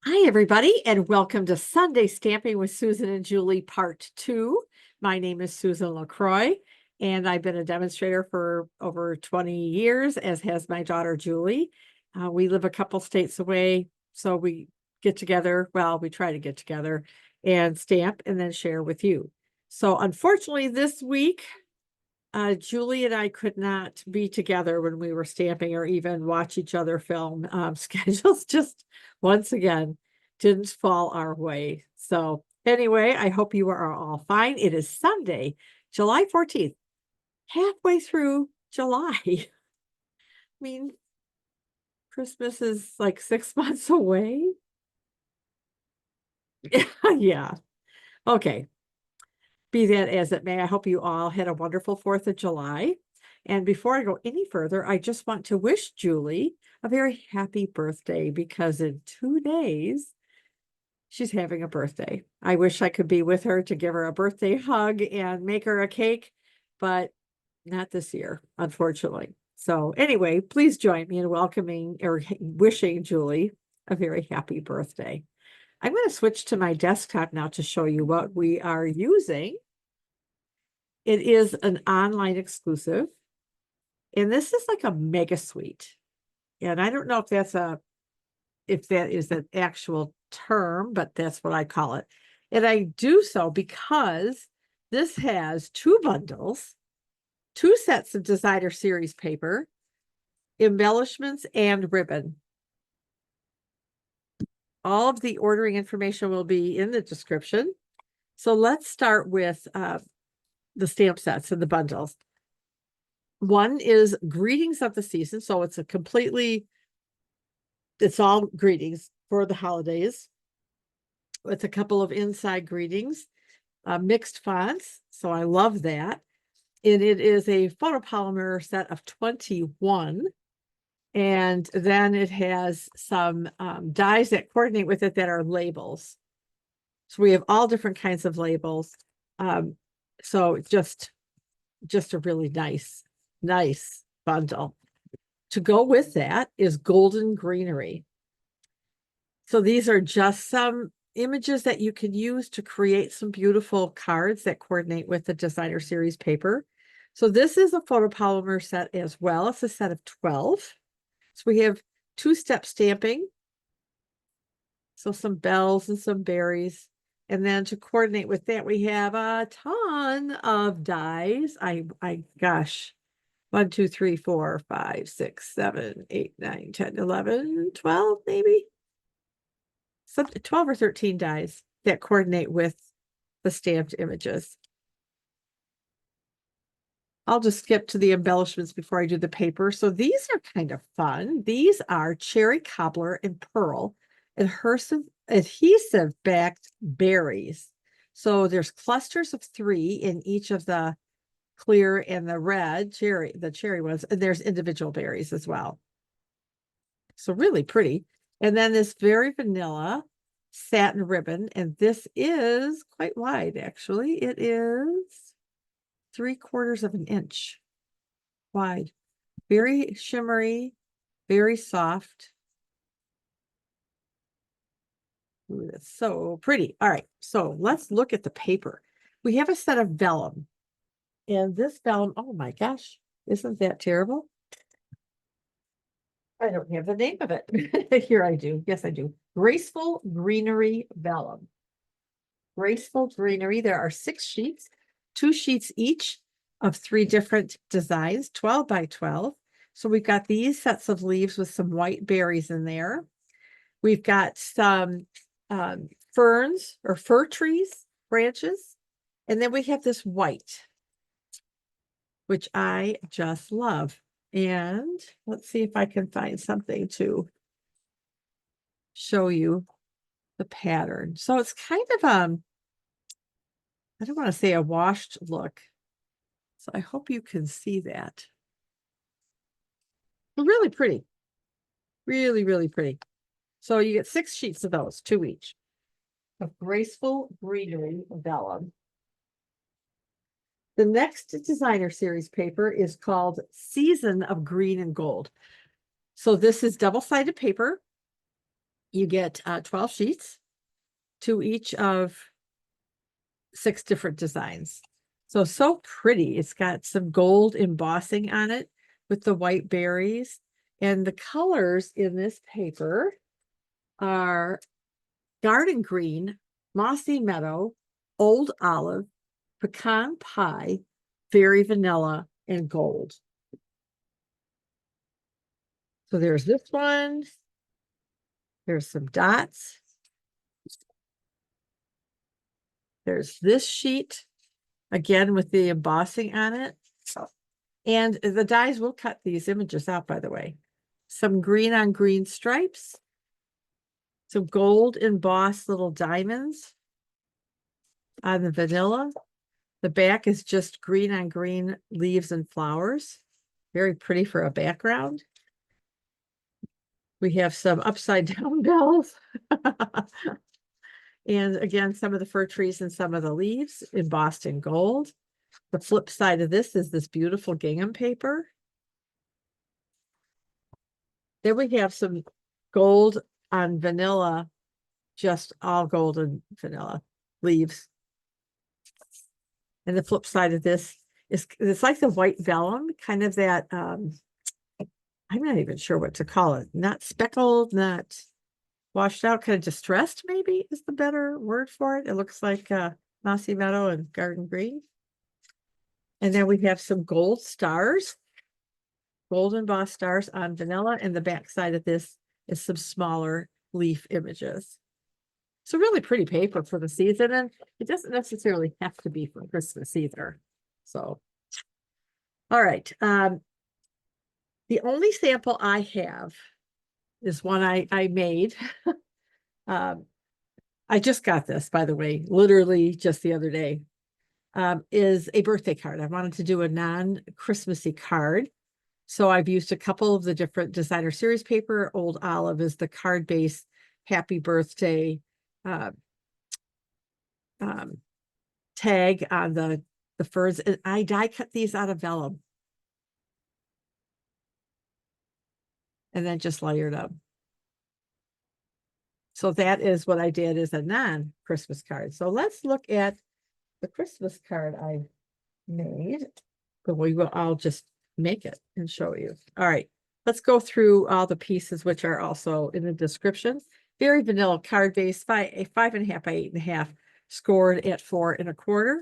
Hi, everybody, and welcome to Sunday Stamping with Susan and Julie, Part 2. My name is Susan LaCroix, and I've been a demonstrator for over 20 years, as has my daughter, Julie. We live a couple states away, so we get together. Well, we try to get together and stamp and then share with you. So unfortunately, this week, Julie and I could not be together when we were stamping or even watch each other film. Schedules just once again didn't fall our way. So anyway, I hope you are all fine. It is Sunday, July 14th, halfway through July. I mean, Christmas is like 6 months away. Yeah. Okay. Be that as it may, I hope you all had a wonderful 4th of July. And before I go any further, I just want to wish Julie a very happy birthday because in 2 days, she's having a birthday. I wish I could be with her to give her a birthday hug and make her a cake, but not this year, unfortunately. So anyway, please join me in welcoming or wishing Julie a very happy birthday. I'm going to switch to my desktop now to show you what we are using. It is an online exclusive, and this is like a mega suite. And I don't know if that is an actual term, but that's what I call it. And I do so because this has 2 bundles, 2 sets of designer series paper, embellishments, and ribbon. All of the ordering information will be in the description. So let's start with the stamp sets and the bundles. One is greetings of the season. So it's all greetings for the holidays. With a couple of inside greetings, mixed fonts. So I love that. And it is a photopolymer set of 21. And then it has some dies that coordinate with it that are labels. So we have all different kinds of labels. So just a really nice bundle. To go with that is golden greenery. So these are just some images that you can use to create some beautiful cards that coordinate with the designer series paper. So this is a photopolymer set as well. It's a set of 12. So we have 2-step stamping. So some bells and some berries. And then to coordinate with that, we have a ton of dies. Gosh, 1, 2, 3, 4, 5, 6, 7, 8, 9, 10, 11, 12, maybe. 12 or 13 dies that coordinate with the stamped images. I'll just skip to the embellishments before I do the paper. So these are kind of fun. These are cherry cobbler and pearl adhesive backed berries. So there's clusters of 3 in each of the clear and the cherry ones, and there's individual berries as well. So really pretty. And then this very vanilla satin ribbon, and this is quite wide, actually. It is 3/4 of an inch wide. Very shimmery, very soft. Ooh, that's so pretty. All right, so let's look at the paper. We have a set of vellum. And this vellum, oh my gosh, isn't that terrible? I don't have the name of it. Here I do. Yes, I do. Graceful Greenery Vellum. Graceful Greenery. There are 6 sheets, 2 sheets each of 3 different designs, 12 by 12. So we've got these sets of leaves with some white berries in there. We've got some ferns or fir trees, branches. And then we have this white, which I just love. And let's see if I can find something to show you the pattern. So it's kind of, I don't want to say a washed look. So I hope you can see that. Really pretty. Really, really pretty. So you get 6 sheets of those, 2 each, of graceful greenery vellum. The next designer series paper is called Season of Green and Gold. So this is double-sided paper. You get 12 sheets, to each of 6 different designs. So pretty. It's got some gold embossing on it with the white berries. And the colors in this paper are garden green, mossy meadow, old olive, pecan pie, fairy vanilla, and gold. So there's this one. There's some dots. There's this sheet, again with the embossing on it. And the dies will cut these images out, by the way. Some green on green stripes. Some gold embossed little diamonds on the vanilla. The back is just green on green leaves and flowers. Very pretty for a background. We have some upside down bells. And again, some of the fir trees and some of the leaves embossed in gold. The flip side of this is this beautiful gingham paper. Then we have some gold on vanilla, just all gold and vanilla leaves. And the flip side of this is it's like the white vellum, kind of that I'm not even sure what to call it. Not speckled, not washed out, kind of distressed, maybe is the better word for it. It looks like mossy meadow and garden green. And then we have some gold stars, gold embossed stars on vanilla, and the back side of this is some smaller leaf images. It's a really pretty paper for the season, and it doesn't necessarily have to be for Christmas either. So, all right. The only sample I have is one I made. I just got this, by the way, literally just the other day. Is a birthday card. I wanted to do a non-Christmassy card. So I've used a couple of the different designer series paper. Old Olive is the card base happy birthday tag on the furs. And I die cut these out of vellum. And then just layered up. So that is what I did as a non-Christmas card. So let's look at the Christmas card I made. But I'll just make it and show you. All right, let's go through all the pieces, which are also in the description. Very vanilla card base, 5.5 by 8.5, scored at 4 1/4.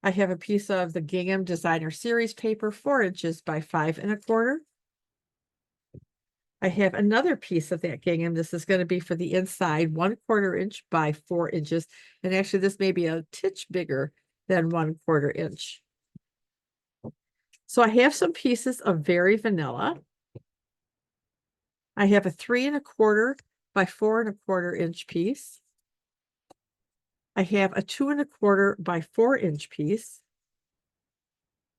I have a piece of the gingham designer series paper, 4 inches by 5 1/4. I have another piece of that gingham. This is going to be for the inside, 1/4 inch by 4 inches. And actually, this may be a titch bigger than 1/4 inch. So I have some pieces of very vanilla. I have a 3 1/4 by 4 1/4 inch piece. I have a 2 1/4 by 4 inch piece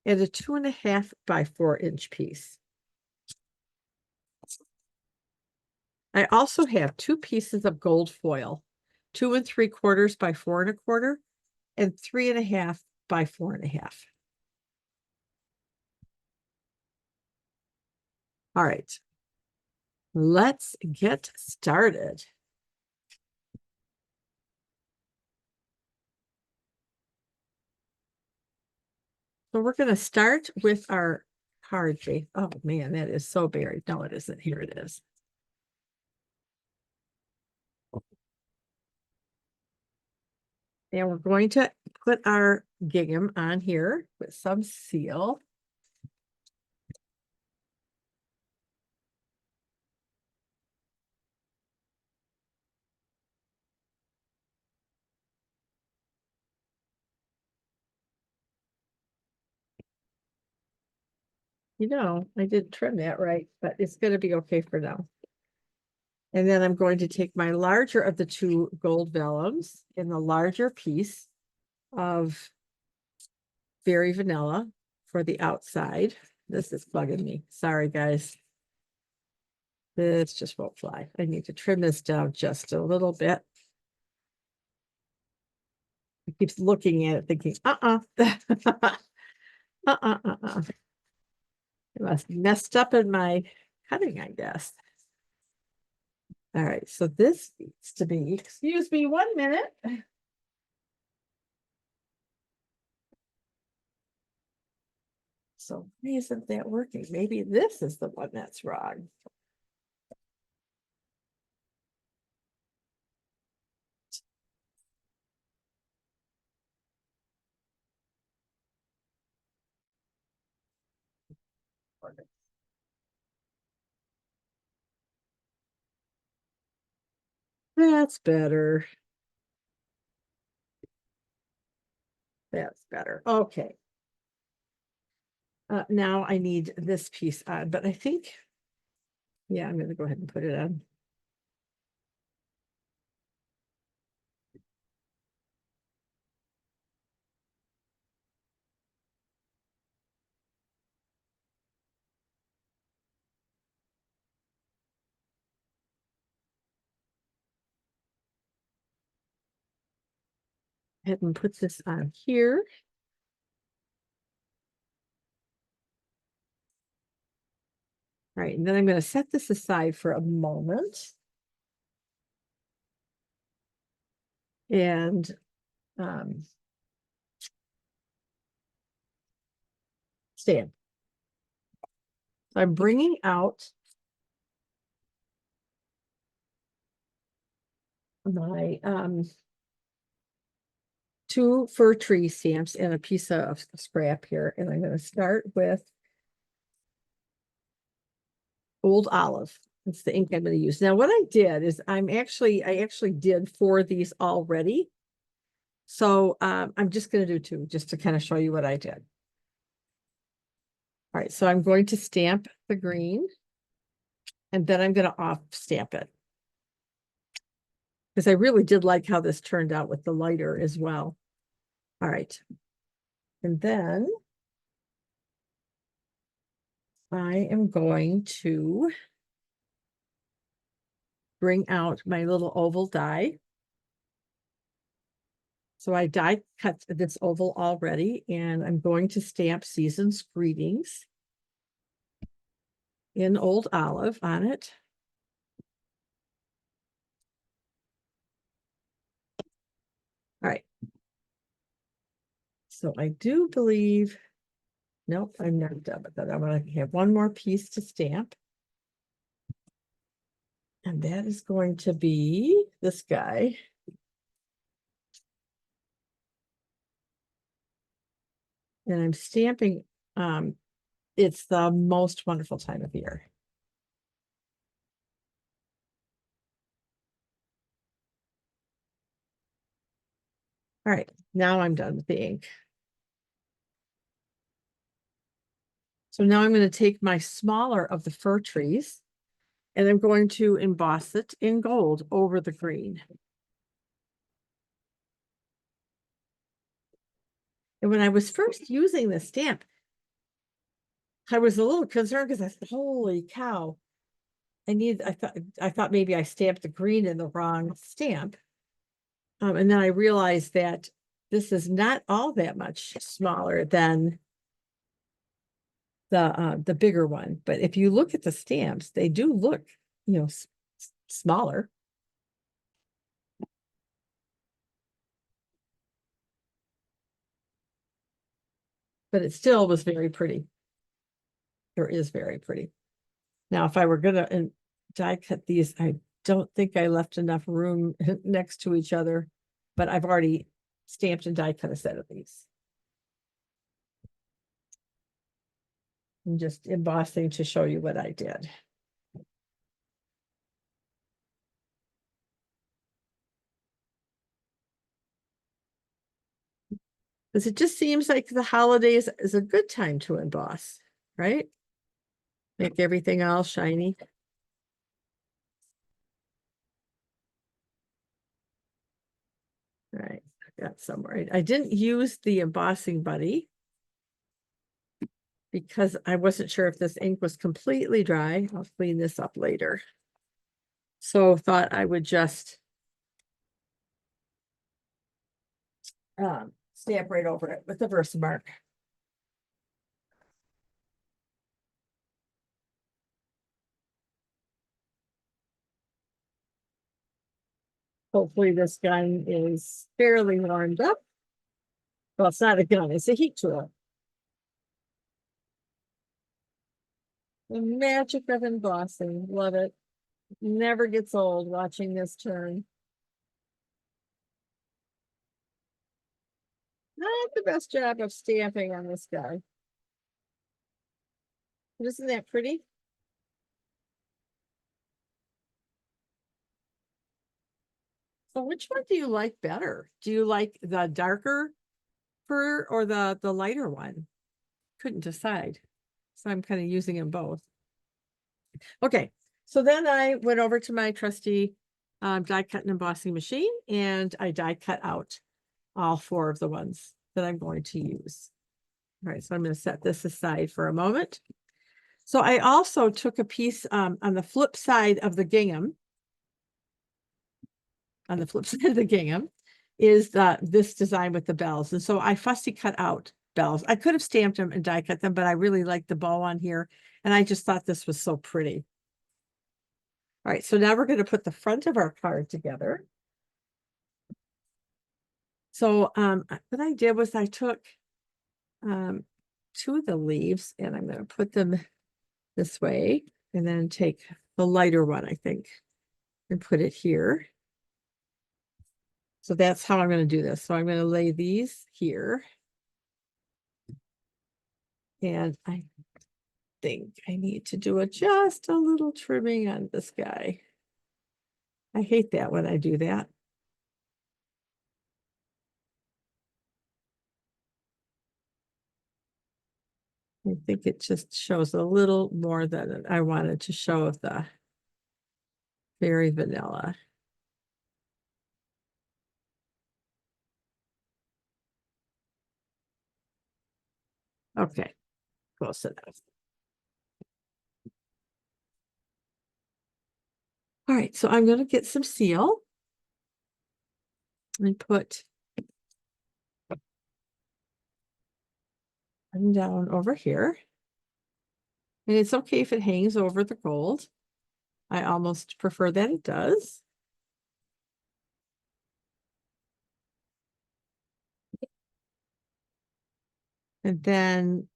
and a 2 1/2 by 4 inch piece. I also have 2 pieces of gold foil, 2 3/4 by 4 1/4 and 3 1/2 by 4 1/2. All right, let's get started. So we're going to start with our card shape. Oh man, that is so buried. No, it isn't. Here it is. And we're going to put our gingham on here with some seal. You know, I didn't trim that right, but it's going to be okay for now. And then I'm going to take my larger of the 2 gold vellums in the larger piece of Berry Vanilla for the outside. This is bugging me. Sorry, guys. This just won't fly. I need to trim this down just a little bit. He keeps looking at it thinking, I must have messed up in my cutting, I guess. All right, so this needs to be, excuse me 1 minute. So why isn't that working? Maybe this is the one that's wrong. That's better. That's better. Okay. Now I need this piece on, but I think, yeah, I'm gonna go ahead and put it on. Ahead and put this on here. All right, and then I'm going to set this aside for a moment. And stamp. I'm bringing out my 2 fir tree stamps and a piece of scrap here. And I'm going to start with Old Olive. It's the ink I'm going to use. Now, what I did is I actually did 4 of these already. So I'm just going to do 2 just to kind of show you what I did. All right, so I'm going to stamp the green and then I'm going to off stamp it. Because I really did like how this turned out with the lighter as well. All right. And then I am going to bring out my little oval die. So I die cut this oval already, and I'm going to stamp Season's Greetings in Old Olive on it. All right. So I do believe, nope, I'm not done with that. I'm going to have one more piece to stamp. And that is going to be this guy. And I'm stamping, it's the most wonderful time of year. All right, now I'm done with the ink. So now I'm going to take my smaller of the fir trees and I'm going to emboss it in gold over the green. And when I was first using this stamp, I was a little concerned because I said, holy cow, I thought maybe I stamped the green in the wrong stamp. And then I realized that this is not all that much smaller than the bigger one. But if you look at the stamps, they do look, smaller. But it still was very pretty. It is very pretty. Now, if I were gonna die cut these, I don't think I left enough room next to each other, but I've already stamped and die cut a set of these. I'm just embossing to show you what I did. Because it just seems like the holidays is a good time to emboss, right? Make everything all shiny. All right, I got somewhere. I didn't use the embossing buddy because I wasn't sure if this ink was completely dry. I'll clean this up later. So thought I would just stamp right over it with the Versamark. Hopefully this gun is fairly warmed up. Well, it's not a gun, it's a heat tool. The magic of embossing, love it. Never gets old watching this turn. Not the best job of stamping on this guy. But isn't that pretty? So which one do you like better? Do you like the darker fur or the lighter one? Couldn't decide. So I'm kind of using them both. Okay, so then I went over to my trusty die cut and embossing machine and I die cut out all four of the ones that I'm going to use. All right, so I'm going to set this aside for a moment. So I also took a piece on the flip side of the gingham. On the flip side of the gingham is this design with the bells. And so I fussy cut out bells. I could have stamped them and die cut them, but I really like the bow on here. And I just thought this was so pretty. All right, so now we're going to put the front of our card together. So what I did was I took two of the leaves and I'm going to put them this way and then take the lighter one, I think, and put it here. So that's how I'm going to do this. So I'm going to lay these here. And I think I need to do just a little trimming on this guy. I hate that when I do that. I think it just shows a little more than I wanted to show of the very vanilla. Okay, close enough. All right, so I'm going to get some seal and put them down over here. And it's okay if it hangs over the gold. I almost prefer that it does. And then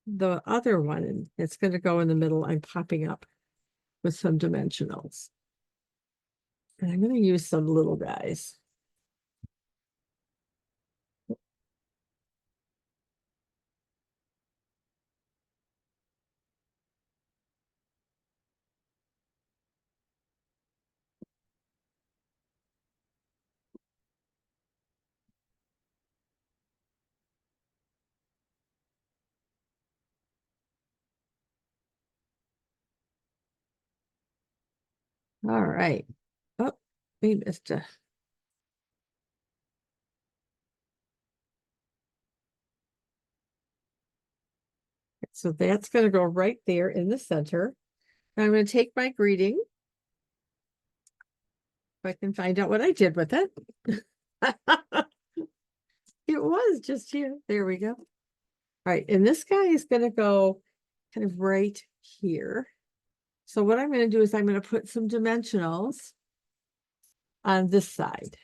the other one, it's going to go in the middle. I'm popping up with some dimensionals. And I'm going to use some little guys. All right. Oh, we missed a. So that's going to go right there in the center. Now I'm going to take my greeting. If I can find out what I did with it. It was just here. There we go. All right. And this guy is going to go kind of right here. So what I'm going to do is I'm going to put some dimensionals on this side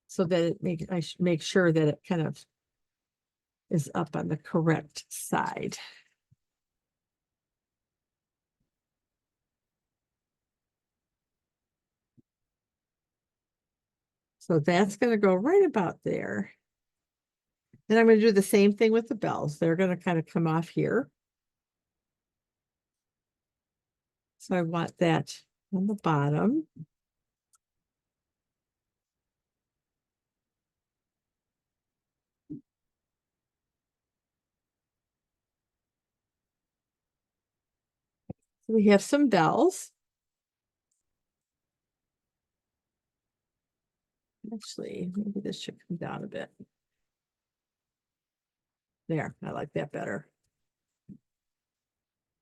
so that I should make sure that it kind of is up on the correct side. So that's going to go right about there. And I'm going to do the same thing with the bells. They're going to kind of come off here. So I want that on the bottom. So we have some bells. Actually, maybe this should come down a bit. There, I like that better.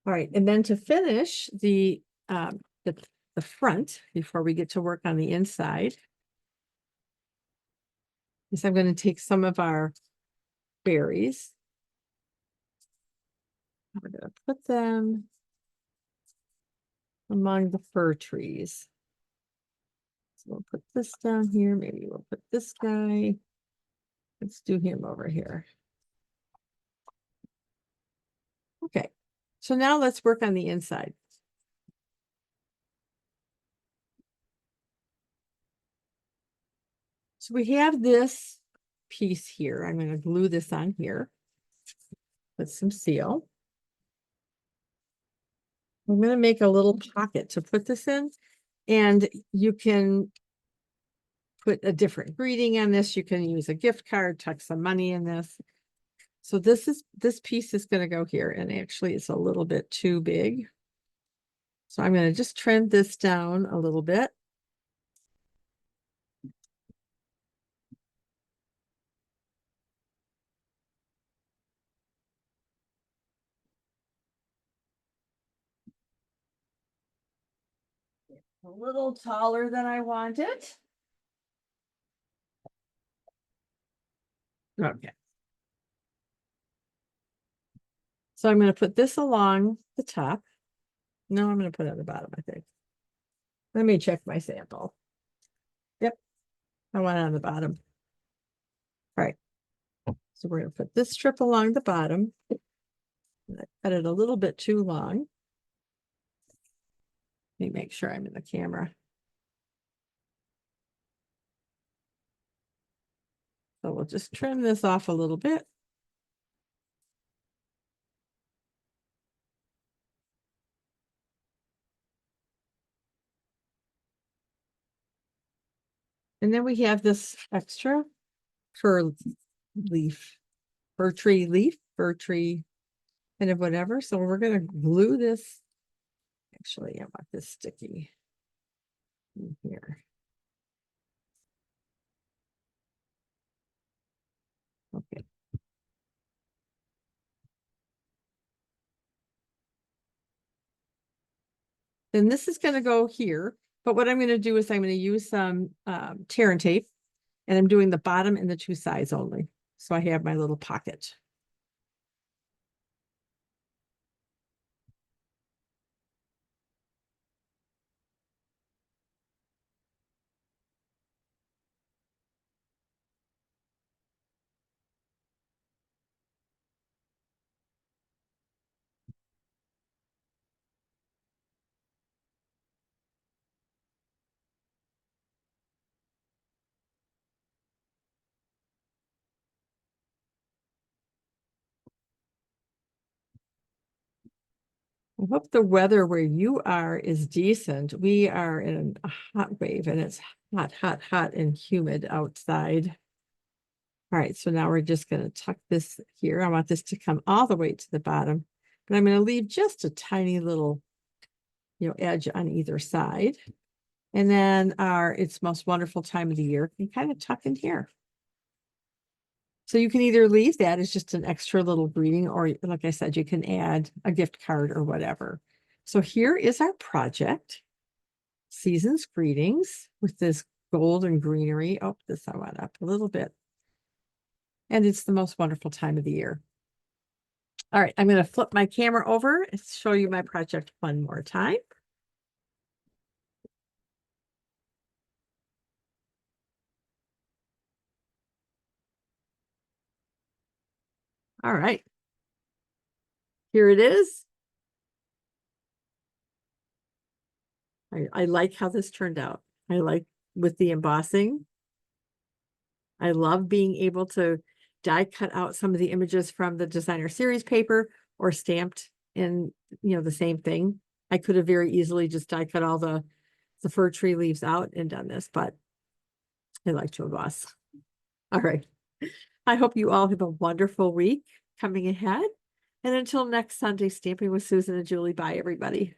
All right, and then to finish the front before we get to work on the inside, is I'm going to take some of our berries. We're going to put them among the fir trees. So we'll put this down here. Maybe we'll put this guy. Let's do him over here. Okay, so now let's work on the inside. So we have this piece here. I'm going to glue this on here. Put some seal. I'm going to make a little pocket to put this in, and you can put a different greeting on this. You can use a gift card, tuck some money in this. So this piece is going to go here, and actually it's a little bit too big. So I'm going to just trim this down a little bit. A little taller than I want it. Okay. So I'm going to put this along the top. No, I'm going to put it at the bottom, I think. Let me check my sample. Yep, I want it on the bottom. All right. So we're going to put this strip along the bottom. I cut it a little bit too long. Let me make sure I'm in the camera. So we'll just trim this off a little bit. And then we have this extra fir tree leaf, kind of whatever. So we're going to glue this. Actually, I want this sticky in here. Okay. Then this is going to go here. But what I'm going to do is I'm going to use some tear and tape, and I'm doing the bottom and the two sides only. So I have my little pocket. I hope the weather where you are is decent. We are in a hot wave, and it's hot, hot, hot and humid outside. All right, so now we're just going to tuck this here. I want this to come all the way to the bottom, but I'm going to leave just a tiny little, edge on either side. And then It's Most Wonderful Time of the Year can kind of tuck in here. So you can either leave that as just an extra little greeting, or like I said, you can add a gift card or whatever. So here is our project, Season's Greetings, with this gold and greenery. Oh, this I went up a little bit. And it's the most wonderful time of the year. All right, I'm going to flip my camera over and show you my project one more time. All right. Here it is. I like how this turned out. I like with the embossing. I love being able to die cut out some of the images from the designer series paper or stamped in, the same thing. I could have very easily just die cut all the fir tree leaves out and done this, but I like to emboss. All right. I hope you all have a wonderful week coming ahead. And until next Sunday, Stamping with Susan and Julie. Bye, everybody.